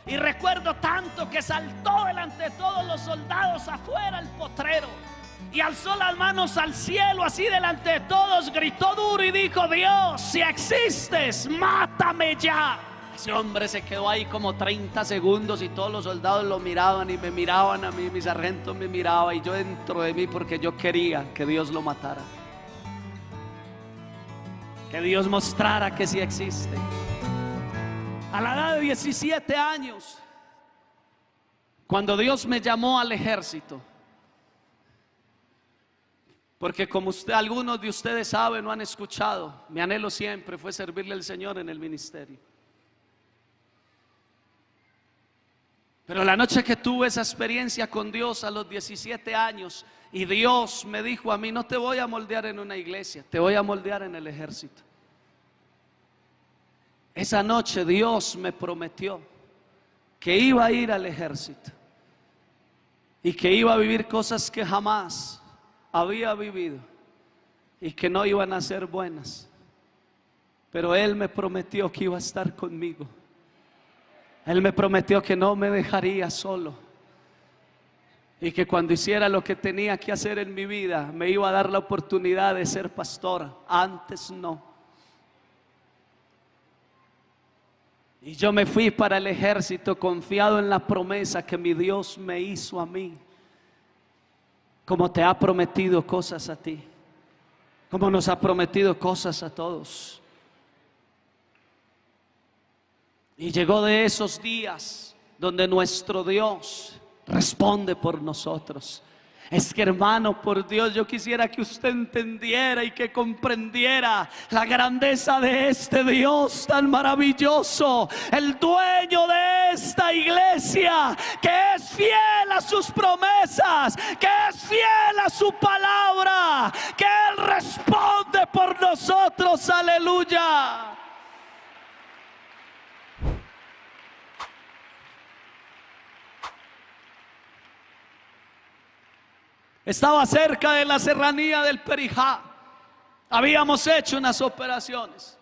Y recuerdo tanto que saltó delante de todos los soldados afuera el potrero y alzó las manos al cielo así delante de todos, gritó duro y dijo: Dios, si existes, mátame ya. Ese hombre se quedó ahí como 30 segundos y todos los soldados lo miraban y me miraban a mí, mi sargento me miraba y yo dentro de mí, porque yo quería que Dios lo matara, que Dios mostrara que sí existe. A la edad de 17 años, cuando Dios me llamó al ejército, porque como algunos de ustedes saben o han escuchado, mi anhelo siempre fue servirle al Señor en el ministerio. Pero la noche que tuve esa experiencia con Dios a los 17 años, y Dios me dijo a mí: no te voy a moldear en una iglesia, te voy a moldear en el ejército. Esa noche Dios me prometió que iba a ir al ejército y que iba a vivir cosas que jamás había vivido y que no iban a ser buenas, pero Él me prometió que iba a estar conmigo. Él me prometió que no me dejaría solo y que cuando hiciera lo que tenía que hacer en mi vida me iba a dar la oportunidad de ser pastora. Antes no. Y yo me fui para el ejército confiado en la promesa que mi Dios me hizo a mí, como te ha prometido cosas a ti, como nos ha prometido cosas a todos. Y llegó de esos días donde nuestro Dios responde por nosotros. Es que, hermano, por Dios, yo quisiera que usted entendiera y que comprendiera la grandeza de este Dios tan maravilloso, el dueño de esta iglesia, que es fiel a sus promesas, que es fiel a su palabra, que Él responde por nosotros. Aleluya. Estaba cerca de la serranía del Perijá. Habíamos hecho unas operaciones.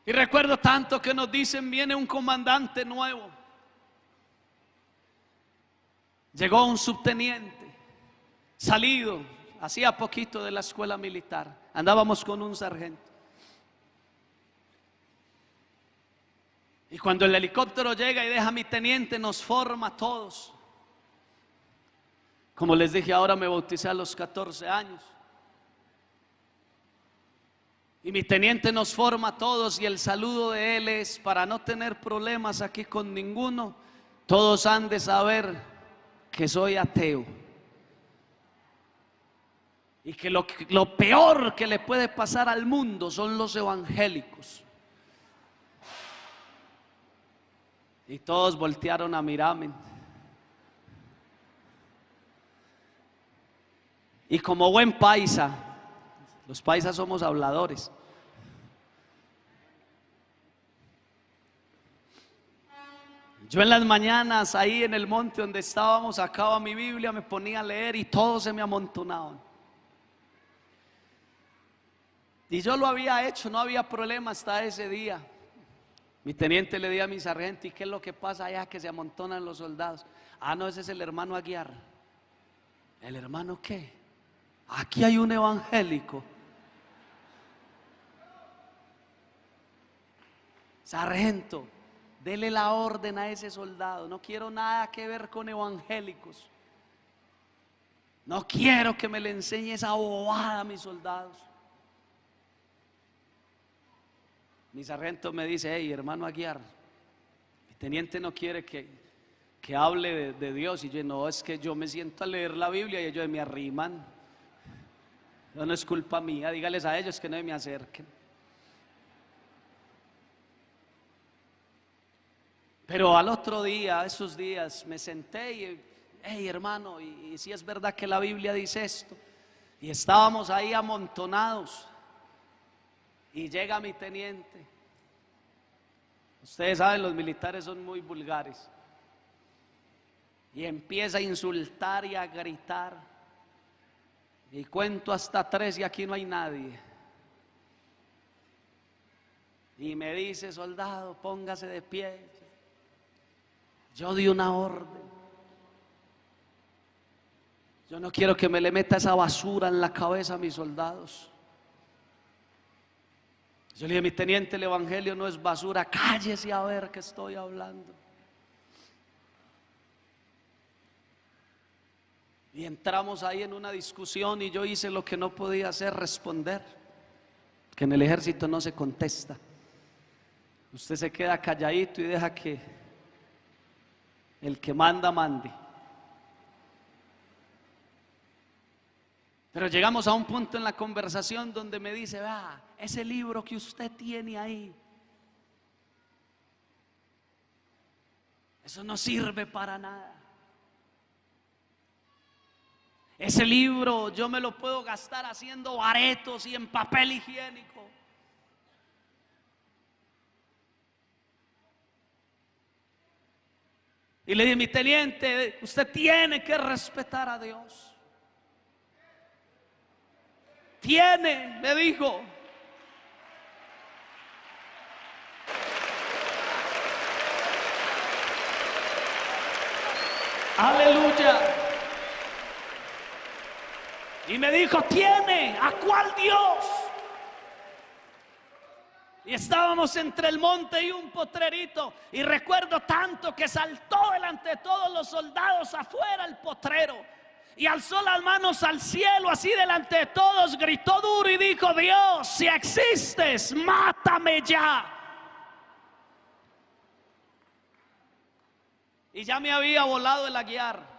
Y recuerdo tanto que nos dicen: viene un comandante nuevo. Llegó un subteniente, salido hacía poquito de la escuela militar. Andábamos con un sargento. Y cuando el helicóptero llega y deja a mi teniente, nos forma a todos. Como les dije, ahora me bauticé a los 14 años. Y mi teniente nos forma a todos y el saludo de él es: para no tener problemas aquí con ninguno, todos han de saber que soy ateo. Y que lo peor que le puede pasar al mundo son los evangélicos. Y todos voltearon a mirarme. Y como buen paisa, los paisas somos habladores, yo en las mañanas ahí en el monte donde estábamos sacaba mi Biblia, me ponía a leer y todos se me amontonaban. Y yo lo había hecho, no había problema hasta ese día. Mi teniente le dio a mi sargento: ¿y qué es lo que pasa allá que se amontonan los soldados? Ah, no, ese es el hermano Aguiar. ¿El hermano qué? Aquí hay un evangélico. Sargento, dele la orden a ese soldado. No quiero nada que ver con evangélicos. No quiero que me le enseñe esa bobada a mis soldados. Mi sargento me dice: hey, hermano Aguiar, mi teniente no quiere que hable de Dios. Y yo: no, es que yo me siento a leer la Biblia y ellos me arriman. No es culpa mía, dígales a ellos que no me acerquen. Pero al otro día, esos días, me senté y: hey, hermano, y si es verdad que la Biblia dice esto. Y estábamos ahí amontonados y llega mi teniente. Ustedes saben, los militares son muy vulgares. Y empieza a insultar y a gritar. Y cuento hasta 3 y aquí no hay nadie. y me dice: soldado, póngase de pie. Yo di una orden. Yo no quiero que me le meta esa basura en la cabeza a mis soldados. Yo le dije: mi teniente, el evangelio no es basura, cállese a ver qué estoy hablando. Y entramos ahí en una discusión y yo hice lo que no podía hacer: responder. Que en el ejército no se contesta. Usted se queda calladito y deja que el que manda mande. Pero llegamos a un punto en la conversación donde me dice: vea, ese libro que usted tiene ahí, eso no sirve para nada. Ese libro yo me lo puedo gastar haciendo aretos y en papel higiénico. Y le dije: mi teniente, usted tiene que respetar a Dios. Tiene, me dijo. Aleluya. Y me dijo: tiene. ¿A cuál Dios? Y estábamos entre el monte y un potrerito, y recuerdo tanto que saltó delante de todos los soldados afuera el potrero y alzó las manos al cielo así delante de todos, gritó duro y dijo: Dios, si existes, mátame ya. Y ya me había volado el aguiar,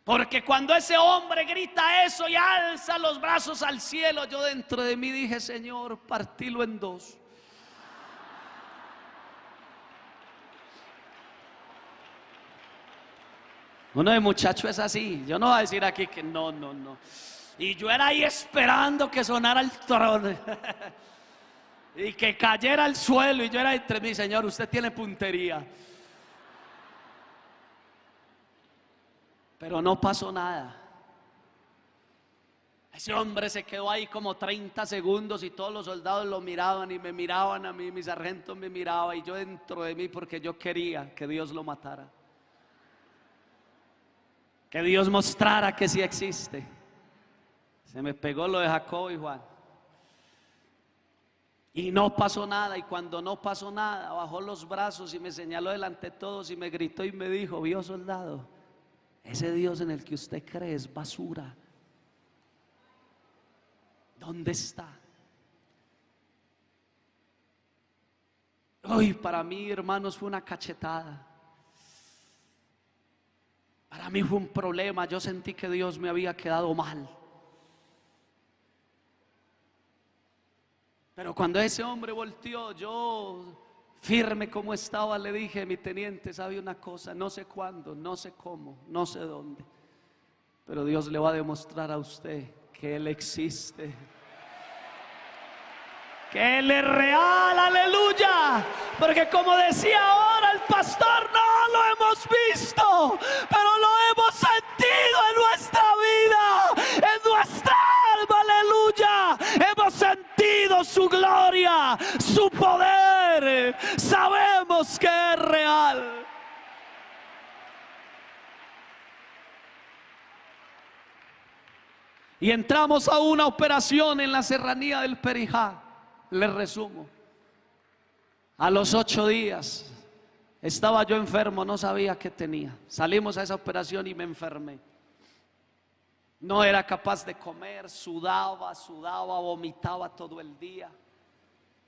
porque cuando ese hombre grita eso y alza los brazos al cielo, yo dentro de mí dije: Señor, partilo en dos. Uno de muchacho es así. Yo no voy a decir aquí que no. Y yo era ahí esperando que sonara el trono y que cayera al suelo, y yo era entre mí: Señor, usted tiene puntería. Pero no pasó nada. Ese hombre se quedó ahí como 30 segundos y todos los soldados lo miraban y me miraban a mí, mi sargento me miraba, y yo dentro de mí, porque yo quería que Dios lo matara, que Dios mostrara que sí existe. Se me pegó lo de Jacobo y Juan. Y no pasó nada. Y cuando no pasó nada, bajó los brazos y me señaló delante de todos y me gritó y me dijo: vio, soldado, ese Dios en el que usted cree es basura. ¿Dónde está? Hoy para mí, hermanos, fue una cachetada. Para mí fue un problema. Yo sentí que Dios me había quedado mal. Pero cuando ese hombre volteó, yo firme como estaba le dije: mi teniente, sabe una cosa, no sé cuándo, no sé cómo, no sé dónde, pero Dios le va a demostrar a usted que Él existe, que Él es real. Aleluya. Porque como decía ahora el pastor, no lo hemos visto, pero lo hemos sentido en nuestra vida, en nuestra alma. Aleluya. Hemos sentido su gloria, su poder. Sabemos que es real. Y entramos a una operación en la serranía del Perijá. Les resumo: a los 8 días estaba yo enfermo, no sabía qué tenía. Salimos a esa operación y me enfermé. No era capaz de comer, sudaba, vomitaba todo el día.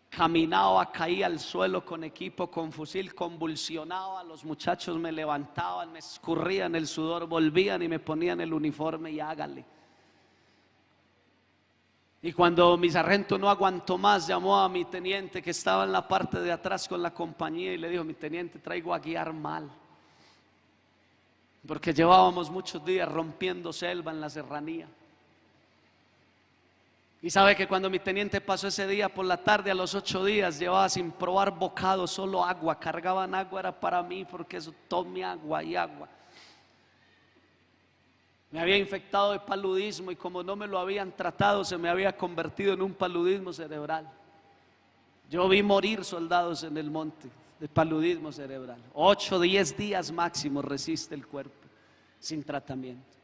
Caminaba, caía al suelo con equipo, con fusil, convulsionaba. Los muchachos me levantaban, me escurrían el sudor, volvían y me ponían el uniforme y hágale. Y cuando mi sargento no aguantó más, llamó a mi teniente que estaba en la parte de atrás con la compañía y le dijo: mi teniente, traigo a guiar mal, porque llevábamos muchos días rompiendo selva en la serranía. Y sabe que cuando mi teniente pasó ese día por la tarde, a los 8 días, llevaba sin probar bocado, solo agua. Cargaban agua, era para mí, porque eso, tome agua y agua. Me había infectado de paludismo y como no me lo habían tratado, se me había convertido en un paludismo cerebral. Yo vi morir soldados en el monte de paludismo cerebral. 8 o 10 días máximo resiste el cuerpo sin tratamiento.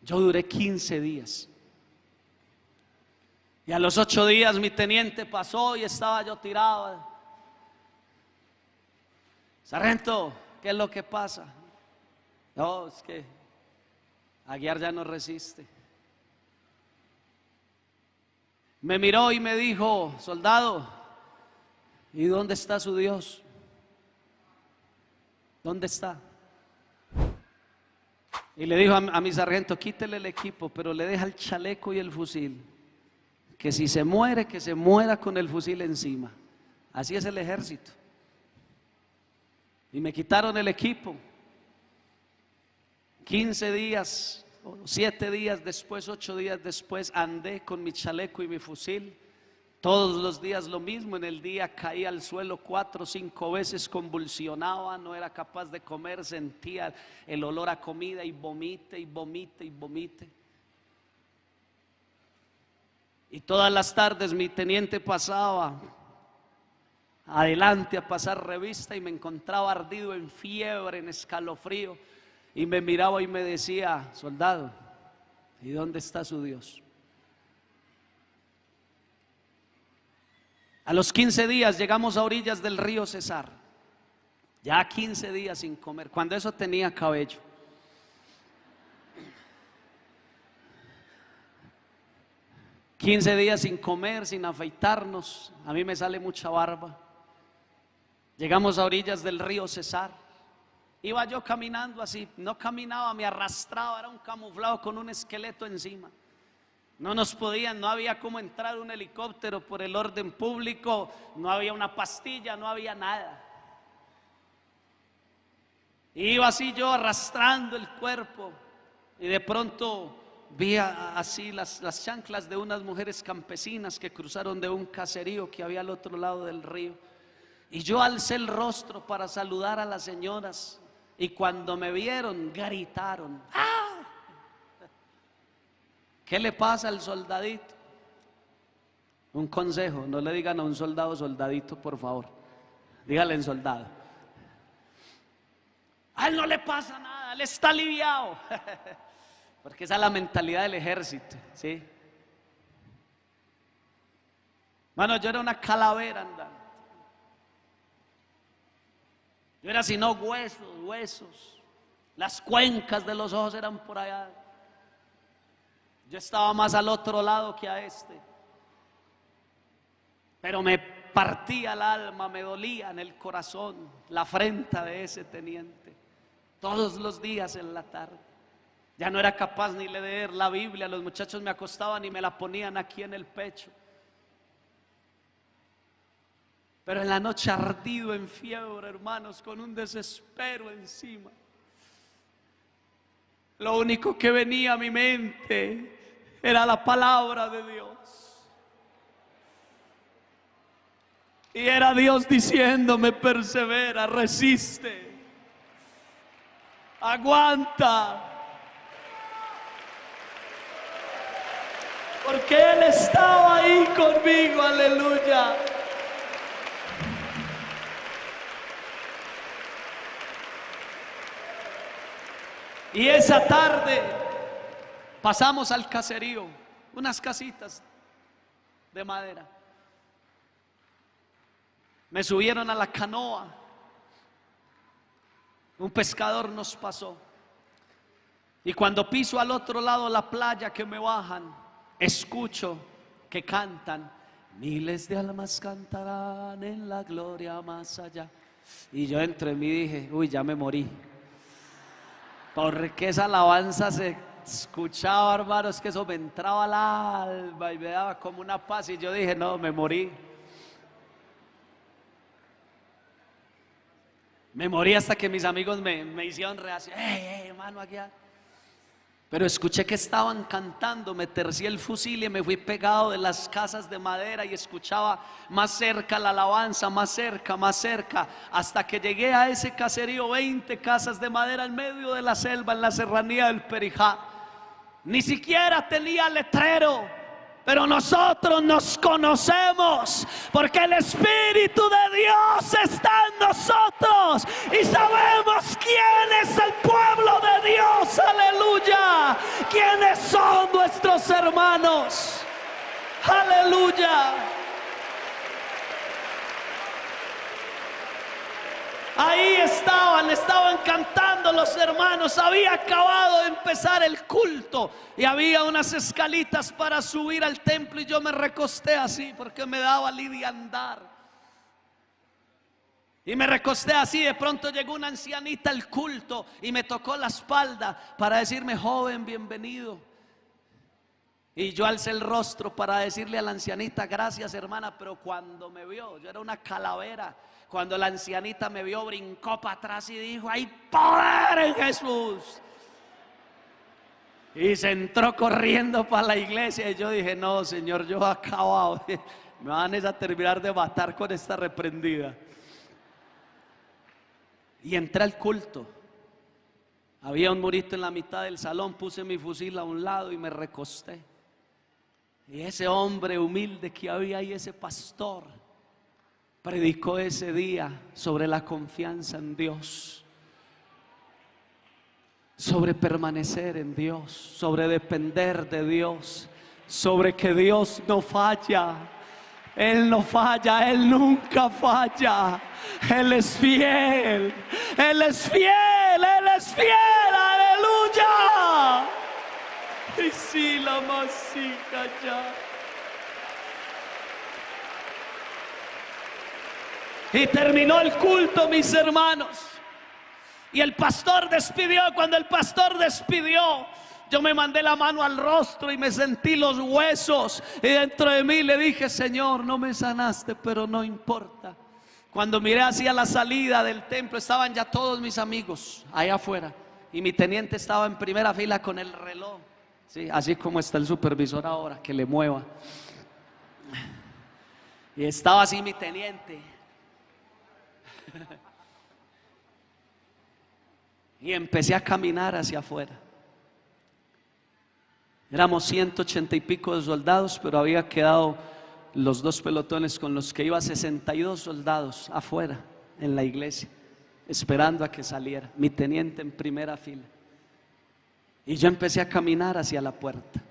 Yo duré 15 días. Y a los 8 días mi teniente pasó y estaba yo tirado. Sargento, ¿qué es lo que pasa? No, es que Aguiar ya no resiste. Me miró y me dijo: soldado, ¿y dónde está su Dios? ¿Dónde está? Y le dijo a mi sargento: quítele el equipo, pero le deja el chaleco y el fusil. Que si se muere, que se muera con el fusil encima. Así es el ejército. Y me quitaron el equipo. 15 días, 7 días después, 8 días después, andé con mi chaleco y mi fusil. Todos los días lo mismo. En el día caía al suelo 4 o 5 veces, convulsionaba, no era capaz de comer, sentía el olor a comida y vomite y vomite y vomite. Y todas las tardes mi teniente pasaba adelante a pasar revista y me encontraba ardido, en fiebre, en escalofrío, y me miraba y me decía: soldado, ¿y dónde está su Dios? A los 15 días llegamos a orillas del río Cesar. Ya 15 días sin comer, cuando eso tenía cabello. $15 sin comer, sin afeitarnos. A mí me sale mucha barba. Llegamos a orillas del río Cesar. Iba yo caminando así, no caminaba, me arrastraba, era un camuflado con un esqueleto encima. No nos podían, no había cómo entrar un helicóptero por el orden público, no había una pastilla, no había nada. Iba así yo arrastrando el cuerpo y de pronto vi así las chanclas de unas mujeres campesinas que cruzaron de un caserío que había al otro lado del río. Y yo alcé el rostro para saludar a las señoras y cuando me vieron gritaron: ¡ah! ¿Qué le pasa al soldadito? Un consejo: no le digan a un soldado soldadito, por favor. Díganle en soldado. A él no le pasa nada, él está aliviado. Porque esa es la mentalidad del ejército, ¿sí? Mano, yo era una calavera andando. Yo era sino huesos. Las cuencas de los ojos eran por allá. Yo estaba más al otro lado que a este. Pero me partía el alma, me dolía en el corazón la afrenta de ese teniente. Todos los días en la tarde. Ya no era capaz ni leer la Biblia. Los muchachos me acostaban y me la ponían aquí en el pecho. Pero en la noche ardido en fiebre, hermanos, con un desespero encima. Lo único que venía a mi mente era la palabra de Dios. Y era Dios diciéndome: persevera, resiste, aguanta. Porque Él estaba ahí conmigo, aleluya. Y esa tarde pasamos al caserío, unas casitas de madera. Me subieron a la canoa. Un pescador nos pasó. Y cuando piso al otro lado la playa que me bajan, escucho que cantan: miles de almas cantarán en la gloria más allá. Y yo entre mí dije: uy, ya me morí. Porque esa alabanza se escuchaba, hermanos, que eso me entraba al alma y me daba como una paz. Y yo dije: no, me morí. Me morí hasta que mis amigos me hicieron reacción: hey, hermano, aquí. Pero escuché que estaban cantando, me tercié el fusil y me fui pegado de las casas de madera y escuchaba más cerca la alabanza, más cerca, hasta que llegué a ese caserío, 20 casas de madera en medio de la selva, en la serranía del Perijá. Ni siquiera tenía letrero, pero nosotros nos conocemos porque el Espíritu de Dios está en nosotros y sabemos quién es el pueblo de Dios, aleluya, quiénes son nuestros hermanos, aleluya. Ahí estaban cantando los hermanos. Había acabado de empezar el culto y había unas escalitas para subir al templo y yo me recosté así porque me daba lidia andar. Y me recosté así. De pronto llegó una ancianita al culto y me tocó la espalda para decirme: joven, bienvenido. Y yo alcé el rostro para decirle a la ancianita: gracias, hermana. Pero cuando me vio, yo era una calavera. Cuando la ancianita me vio, brincó para atrás y dijo: hay poder en Jesús. Y se entró corriendo para la iglesia. Y yo dije: no, Señor, yo he acabado. Me van a terminar de matar con esta reprendida. Y entré al culto. Había un murito en la mitad del salón. Puse mi fusil a un lado y me recosté. Y ese hombre humilde que había ahí, ese pastor, predicó ese día sobre la confianza en Dios, sobre permanecer en Dios, sobre depender de Dios, sobre que Dios no falla. Él no falla, Él nunca falla. Él es fiel, Él es fiel, Él es fiel, aleluya. Y si la masica ya. Y terminó el culto, mis hermanos. Y el pastor despidió. Cuando el pastor despidió, yo me mandé la mano al rostro y me sentí los huesos. Y dentro de mí le dije: Señor, no me sanaste, pero no importa. Cuando miré hacia la salida del templo, estaban ya todos mis amigos allá afuera. Y mi teniente estaba en primera fila con el reloj. Sí, así como está el supervisor ahora, que le mueva. Y estaba así mi teniente. Y empecé a caminar hacia afuera. Éramos 180 y pico de soldados, pero había quedado los dos pelotones con los que iba 62 soldados afuera en la iglesia, esperando a que saliera mi teniente en primera fila. Y yo empecé a caminar hacia la puerta.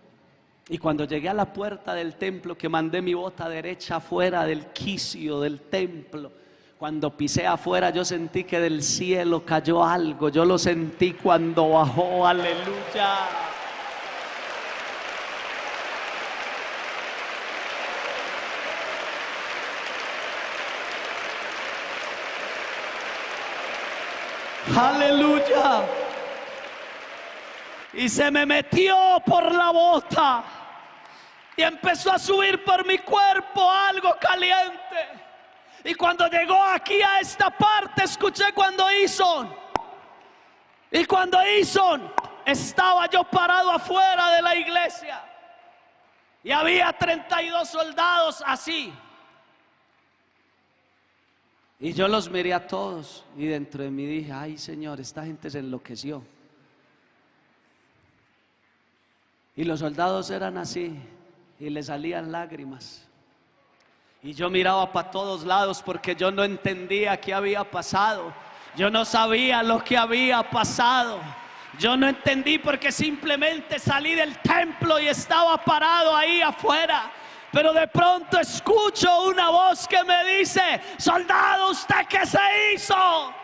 Y cuando llegué a la puerta del templo, que mandé mi bota derecha afuera del quicio del templo, cuando pisé afuera, yo sentí que del cielo cayó algo. Yo lo sentí cuando bajó, aleluya. Aleluya. Y se me metió por la bota y empezó a subir por mi cuerpo algo caliente. Y cuando llegó aquí a esta parte, escuché cuando hizo. Y cuando hizo, estaba yo parado afuera de la iglesia. Y había 32 soldados así. Y yo los miré a todos. Y dentro de mí dije: ay, Señor, esta gente se enloqueció. Y los soldados eran así. Y le salían lágrimas. Y yo miraba para todos lados porque yo no entendía qué había pasado. Yo no sabía lo que había pasado. Yo no entendí porque simplemente salí del templo y estaba parado ahí afuera. Pero de pronto escucho una voz que me dice: soldado, ¿usted qué se hizo?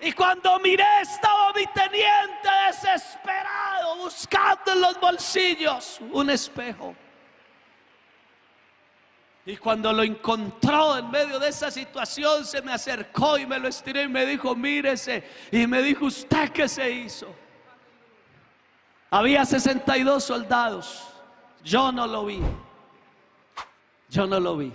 Y cuando miré, estaba mi teniente desesperado, buscando en los bolsillos un espejo. Y cuando lo encontró en medio de esa situación, se me acercó y me lo estiró y me dijo: mírese. Y me dijo: ¿usted qué se hizo? Había 62 soldados. Yo no lo vi. Yo no lo vi.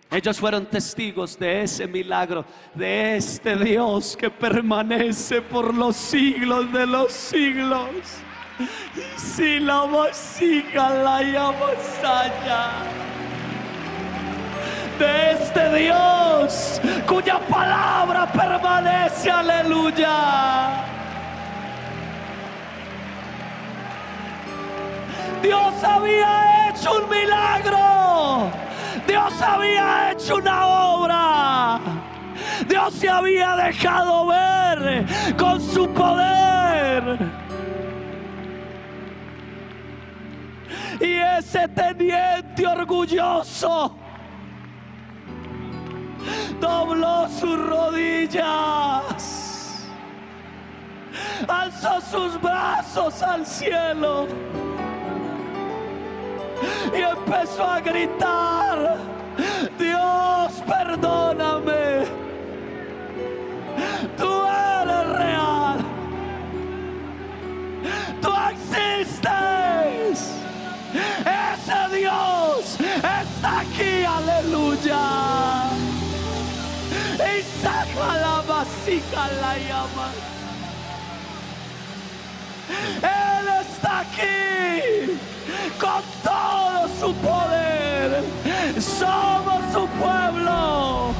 Ellos fueron testigos de ese milagro, de este Dios que permanece por los siglos de los siglos. Si la vasija la llamas allá, de este Dios cuya palabra permanece, aleluya. Dios había hecho un milagro. Dios había hecho una obra. Dios se había dejado ver con su poder. Y ese teniente orgulloso dobló sus rodillas, alzó sus brazos al cielo y empezó a gritar: Dios, perdóname, tú eres real, tú existes, ese Dios está aquí, aleluya. Y saca la vasija, la llama. Él está aquí con todo su poder. Somos su pueblo.